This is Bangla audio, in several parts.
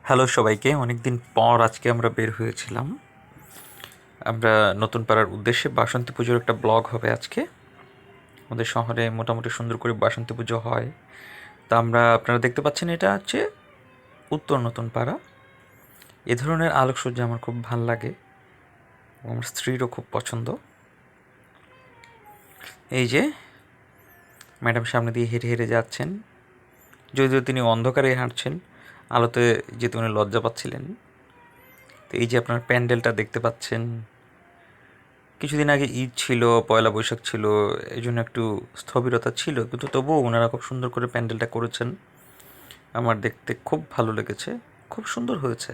হ্যালো সবাইকে, অনেকদিন পর আজকে আমরা বের হয়েছিলাম। আমরা নতুন পাড়ার উদ্দেশ্যে বাসন্তী পুজোর একটা ব্লগ হবে আজকে। আমাদের শহরে মোটামুটি সুন্দর করে বাসন্তী পুজো হয়। তা আপনারা দেখতে পাচ্ছেন, এটা হচ্ছে উত্তর নতুন পাড়া। এ ধরনের আলোকসজ্জা আমার খুব ভাল লাগে, আমার স্ত্রীরও খুব পছন্দ। এই যে ম্যাডাম সামনে দিয়ে হেঁটে হেঁটে যাচ্ছেন, যদিও তিনি অন্ধকারে হাঁটছেন, আলোতে যেতে উনি লজ্জা পাচ্ছিলেন। তো এই যে আপনার প্যান্ডেলটা দেখতে পাচ্ছেন, কিছুদিন আগে ঈদ ছিল, পয়লা বৈশাখ ছিল, এই জন্য একটু স্থবিরতা ছিল, কিন্তু তবুও ওনারা খুব সুন্দর করে প্যান্ডেলটা করেছেন। আমার দেখতে খুব ভালো লেগেছে, খুব সুন্দর হয়েছে,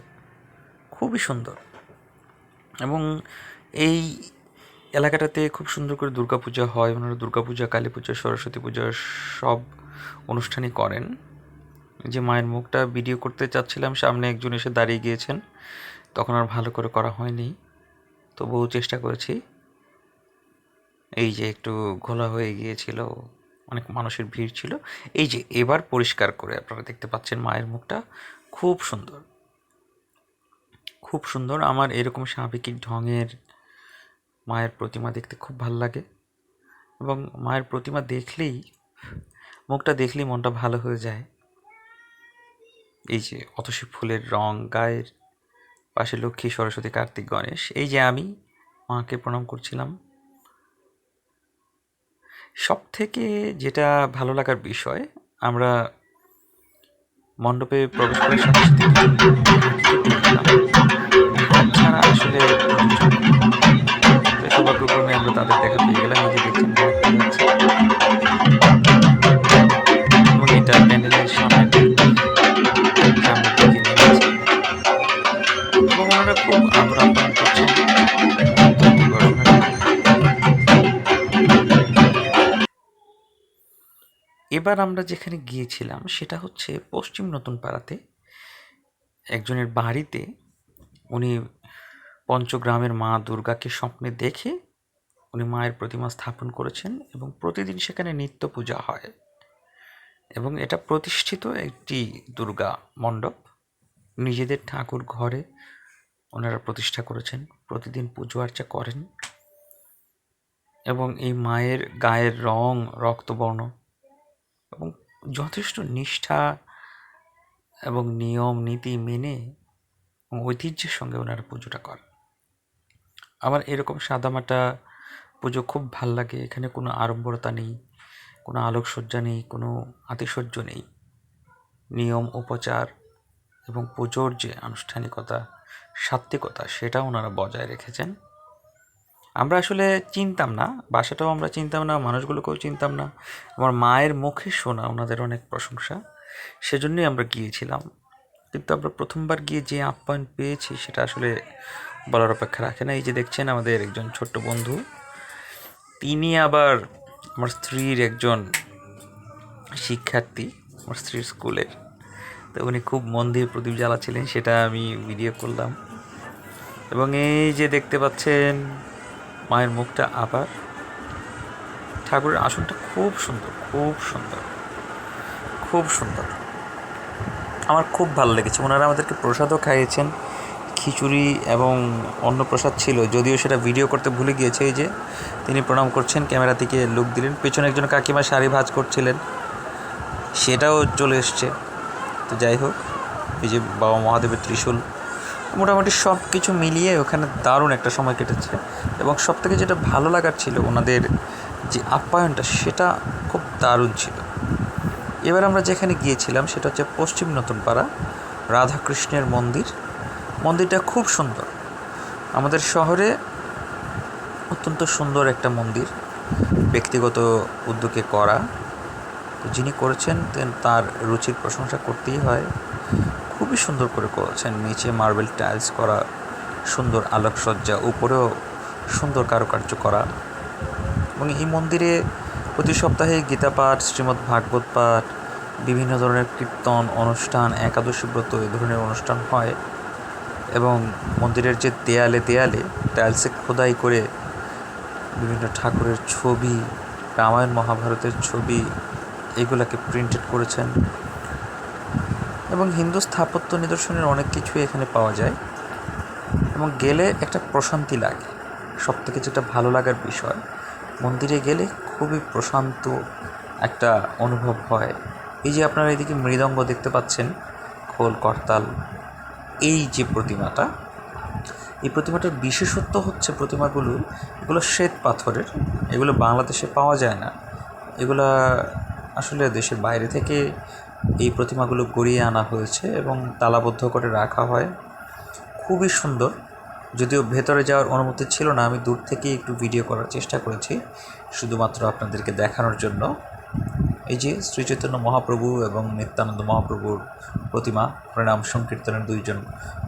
খুবই সুন্দর। এবং এই এলাকাটাতে খুব সুন্দর করে দুর্গাপূজা হয়। ওনারা দুর্গাপূজা, কালী পূজা, সরস্বতী পূজা সব অনুষ্ঠানই করেন। যে মায়ের মুখটা ভিডিও করতে চাচ্ছিলাম, সামনে একজন এসে দাঁড়িয়ে গিয়েছেন, তখন আর ভালো করে করা হয়নি, তবুও চেষ্টা করেছি। এই যে একটু ঘোলা হয়ে গিয়েছিল, অনেক মানুষের ভিড় ছিল। এই যে এবার পরিষ্কার করে আপনারা দেখতে পাচ্ছেন মায়ের মুখটা, খুব সুন্দর, খুব সুন্দর। আমার এরকম স্বাভাবিক ঢঙের মায়ের প্রতিমা দেখতে খুব ভাল লাগে, এবং মায়ের প্রতিমা দেখলেই, মুখটা দেখলেই মনটা ভালো হয়ে যায়। এই যে অতসী ফুলের রং গায়ের, পাশে লক্ষ্মী, সরস্বতী, কার্তিক, গণেশ। এই যে আমি মাকে প্রণাম করছিলাম। সব থেকে যেটা ভালো লাগার বিষয়, আমরা মণ্ডপে প্রবেশ করার সাথে সাথে দুজন ঢাকিকে পেয়ে গেলাম। ঢাক ছাড়া আসলে পুজো চলে না। তো সৌভাগ্যক্রমে আমরা তাদের দেখা পেয়ে গেলাম। এই যে দেখছেন ঢাক বাজাচ্ছে, এবং এটা প্যান্ডেলের সামনের দিকে নেমেছে, এবং ওনারা খুব আদর আপ্যায়ন করছেন ভক্ত এবং দর্শনার্থীদের। এবার আমরা যেখানে গিয়েছিলাম সেটা হচ্ছে পশ্চিম নতুন পাড়াতে একজনের বাড়িতে। উনি পঞ্চগ্রামের মা দুর্গাকে স্বপ্নে দেখে উনি মায়ের প্রতিমা স্থাপন করেছেন, এবং প্রতিদিন সেখানে নিত্য পূজা হয়। এবং এটা প্রতিষ্ঠিত একটি দুর্গা মণ্ডপ, নিজেদের ঠাকুর ঘরে ওনারা প্রতিষ্ঠা করেছেন, প্রতিদিন পুজো আর্চা করেন। এবং এই মায়ের গায়ের রং রক্তবর্ণ, এবং যথেষ্ট নিষ্ঠা এবং নিয়ম নীতি মেনে ঐতিহ্যের সঙ্গে ওনারা পুজোটা করেন। আমার এরকম সাদামাটা পুজো খুব ভাল লাগে। এখানে কোনো আড়ম্বরতা নেই, কোনো আলোকসজ্জা নেই, কোনো আতিশয্য নেই। নিয়ম উপচার এবং পুজোর যে আনুষ্ঠানিকতা, সাত্ত্বিকতা, সেটা ওনারা বজায় রেখেছেন। আমরা আসলে চিনতাম না, বাসাটাও আমরা চিনতাম না, মানুষগুলোকেও চিনতাম না। আমার মায়ের মুখে শোনা ওনাদের অনেক প্রশংসা, সেজন্যই আমরা গিয়েছিলাম। কিন্তু আমরা প্রথমবার গিয়ে যে আপ্যায়ন পেয়েছি সেটা আসলে বলার অপেক্ষা রাখে না। এই যে দেখছেন আমাদের একজন ছোট্ট বন্ধু, তিনি আবার আমার স্ত্রীর একজন শিক্ষার্থী, আমার স্ত্রীর স্কুলের। তো উনি খুব মন দিয়ে প্রদীপ জ্বালাচ্ছিলেন, সেটা আমি ভিডিও করলাম। এবং এই যে দেখতে পাচ্ছেন মায়ের মুখটা, আবার ঠাকুরের আসনটা খুব সুন্দর, খুব সুন্দর, খুব সুন্দর। আমার খুব ভালো লেগেছে। ওনারা আমাদেরকে প্রসাদও খাইয়েছেন, খিচুড়ি এবং অন্য প্রসাদ ছিল, যদিও সেটা ভিডিও করতে ভুলে গিয়েছে। এই যে তিনি প্রণাম করছেন, ক্যামেরা থেকে লুক দিলেন, পেছনে একজন কাকিমা শাড়ি ভাঁজ করছিলেন, সেটাও চলে এসছে। তো যাই হোক, এই যে বাবা মহাদেবের ত্রিশূল, মোটামুটি সব কিছু মিলিয়ে ওখানে দারুণ একটা সময় কেটেছে। এবং সব থেকে যেটা ভালো লাগার ছিল, ওনাদের যে আপ্যায়নটা, সেটা খুব দারুণ ছিল। এবার আমরা যেখানে গিয়েছিলাম সেটা হচ্ছে পশ্চিম নতুন পাড়া রাধাকৃষ্ণের মন্দির। মন্দিরটা খুব সুন্দর, আমাদের শহরে অত্যন্ত সুন্দর একটা মন্দির, ব্যক্তিগত উদ্যোগে করা। তো যিনি করেছেন তার রুচির প্রশংসা করতেই হয়। খুবই সুন্দর করে করেছেন, নিচে মার্বেল টাইলস করা, সুন্দর আলোকসজ্জা, উপরেও সুন্দর কারুকার্য করা। এবং এই মন্দিরে প্রতি সপ্তাহে গীতা পাঠ, শ্রীমদ্ ভাগবত পাঠ, বিভিন্ন ধরনের কীর্তন অনুষ্ঠান, একাদশী ব্রত, এই ধরনের অনুষ্ঠান হয়। এবং মন্দিরের যে দেয়ালে দেয়ালে টাইলসে খোদাই করে বিভিন্ন ঠাকুরের ছবি, রামায়ণ মহাভারতের ছবি, এগুলাকে প্রিন্টেড করেছেন। এবং হিন্দু স্থাপত্য নিদর্শনের অনেক কিছুই এখানে পাওয়া যায় এবং গেলে একটা প্রশান্তি লাগে। সবথেকে যেটা ভালো লাগার বিষয়, মন্দিরে গেলে খুবই প্রশান্ত একটা অনুভব হয়। এই যে আপনারা এদিকে মৃদঙ্গ দেখতে পাচ্ছেন, খোল করতাল, এই যে প্রতিমাটা, এই প্রতিমাটার বিশেষত্ব হচ্ছে এগুলো শ্বেত পাথরের, এগুলো বাংলাদেশে পাওয়া যায় না। এগুলা আসলে দেশের বাইরে থেকে এই প্রতিমাগুলো গড়িয়ে আনা হয়েছে এবং তালাবদ্ধ করে রাখা হয়। খুবই সুন্দর। যদিও ভেতরে যাওয়ার অনুমতি ছিল না, আমি দূর থেকেই একটু ভিডিও করার চেষ্টা করেছি শুধুমাত্র আপনাদেরকে দেখানোর জন্য। এই যে শ্রী চৈতন্য মহাপ্রভু এবং নিত্যানন্দ মহাপ্রভুর প্রতিমা প্রণাম সংকীর্তনের দুইজন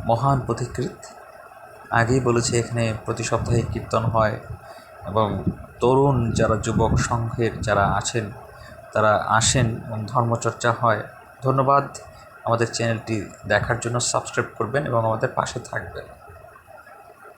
মহান পথিকৃৎ। আগেই বলেছি এখানে প্রতি সপ্তাহে কীর্তন হয় এবং তরুণ যারা যুবক সংঘের যারা আছেন তারা আসেন এবং ধর্মচর্চা হয়। ধন্যবাদ। আমাদের চ্যানেলটি দেখার জন্য সাবস্ক্রাইব করবেন এবং আমাদের পাশে থাকবেন।